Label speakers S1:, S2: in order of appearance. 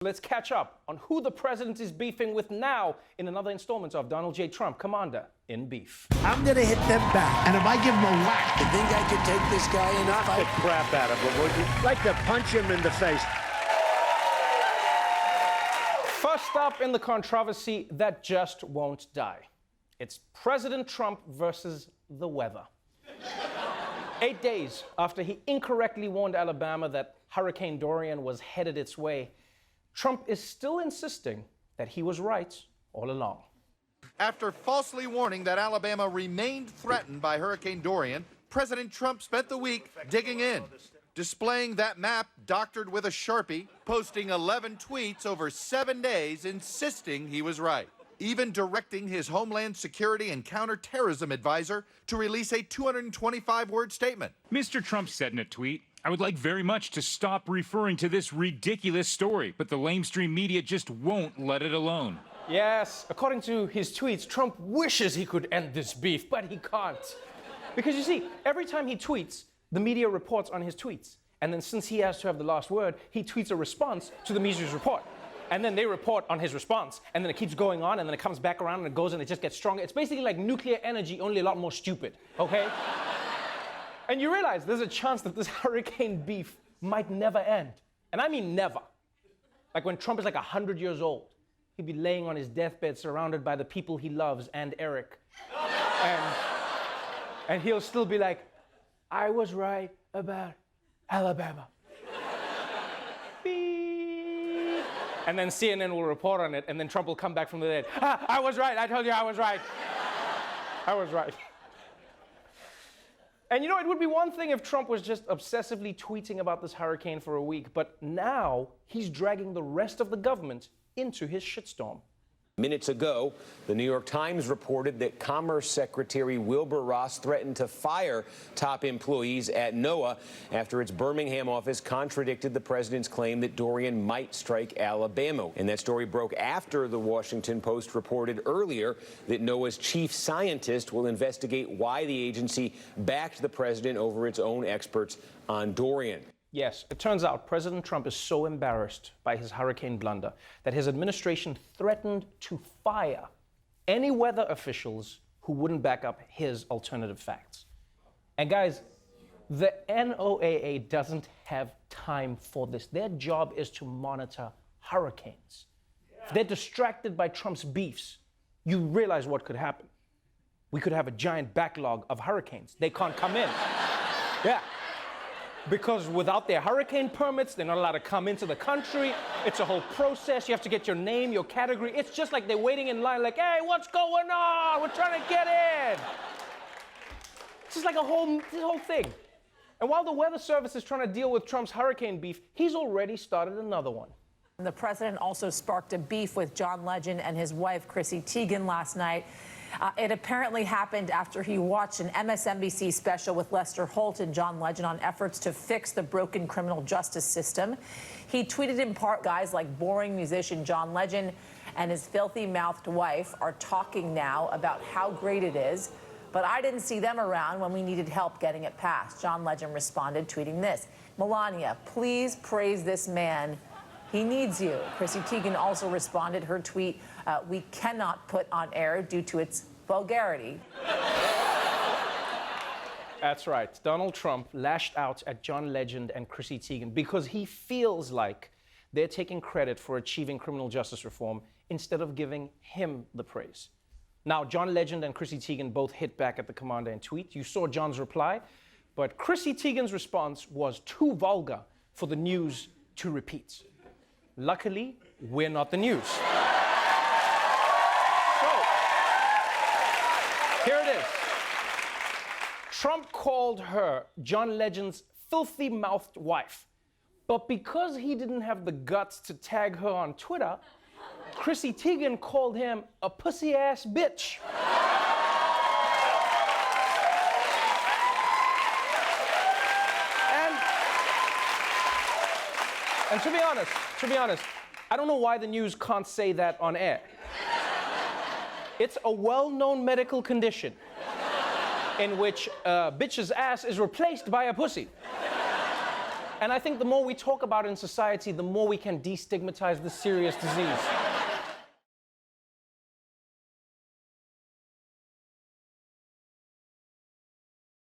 S1: Let's catch up on who the president is beefing with now in another installment of Donald J. Trump, Commander in Beef.
S2: I'm going to hit them back, and if I give them a whack...
S3: You think I could take this guy in a
S4: Knock
S3: fight?
S4: the crap out of him, would you?
S2: like to punch him in the face.
S1: First up in the controversy that just won't die. It's President Trump versus the weather. 8 days after he incorrectly warned Alabama that Hurricane Dorian was headed its way, Trump is still insisting that he was right all along.
S5: After falsely warning that Alabama remained threatened by Hurricane Dorian, President Trump spent the week digging in, displaying that map doctored with a Sharpie, posting 11 tweets over 7 days insisting he was right, even directing his Homeland Security and Counterterrorism advisor to release a 225-word statement.
S6: Mr. Trump said in a tweet, "I would like very much to stop referring to this ridiculous story, but the lamestream media just won't let it alone."
S1: Yes, according to his tweets, Trump wishes he could end this beef, but he can't. Because you see, every time he tweets, the media reports on his tweets. And then since he has to have the last word, he tweets a response to the media's report. And then they report on his response. And then it keeps going on, and then it comes back around, and it goes, and it just gets stronger. It's basically like nuclear energy, only a lot more stupid, okay? And you realize there's a chance that this hurricane beef might never end. And I mean never. Like when Trump is like 100 years old, he'd be laying on his deathbed surrounded by the people he loves and Eric. And he'll still be like, "I was right about Alabama." Beep. And then CNN will report on it, and then Trump will come back from the dead. "I was right, I told you I was right. I was right." And you know, it would be one thing if Trump was just obsessively tweeting about this hurricane for a week, but now he's dragging the rest of the government into his shitstorm.
S7: Minutes ago, the New York Times reported that Commerce Secretary Wilbur Ross threatened to fire top employees at NOAA after its Birmingham office contradicted the president's claim that Dorian might strike Alabama. And that story broke after the Washington Post reported earlier that NOAA's chief scientist will investigate why the agency backed the president over its own experts on Dorian.
S1: Yes, it turns out President Trump is so embarrassed by his hurricane blunder that his administration threatened to fire any weather officials who wouldn't back up his alternative facts. And guys, the NOAA doesn't have time for this. Their job is to monitor hurricanes. If they're distracted by Trump's beefs, you realize what could happen. We could have a giant backlog of hurricanes. They can't come in. Yeah. Because without their hurricane permits, they're not allowed to come into the country. It's a whole process. You have to get your name, your category. It's just like they're waiting in line like, "Hey, what's going on? We're trying to get in." It's just like this whole thing. And while the Weather Service is trying to deal with Trump's hurricane beef, he's already started another one.
S8: The president also sparked a beef with John Legend and his wife, Chrissy Teigen, last night. It apparently happened after he watched an MSNBC special with Lester Holt and John Legend on efforts to fix the broken criminal justice system. He tweeted in part, "Guys like boring musician John Legend and his filthy-mouthed wife are talking now about how great it is, but I didn't see them around when we needed help getting it passed." John Legend responded, tweeting this, "Melania, please praise this man. He needs you." Chrissy Teigen also responded, her tweet, "We cannot put on air due to its vulgarity."
S1: That's right. Donald Trump lashed out at John Legend and Chrissy Teigen because he feels like they're taking credit for achieving criminal justice reform instead of giving him the praise. Now, John Legend and Chrissy Teigen both hit back at the commander in tweet. You saw John's reply, but Chrissy Teigen's response was too vulgar for the news to repeat. Luckily, we're not the news. So, here it is. Trump called her John Legend's filthy-mouthed wife. But because he didn't have the guts to tag her on Twitter, Chrissy Teigen called him a pussy-ass bitch. And to be honest, I don't know why the news can't say that on air. It's a well-known medical condition in which a bitch's ass is replaced by a pussy. And I think the more we talk about it in society, the more we can destigmatize this serious disease.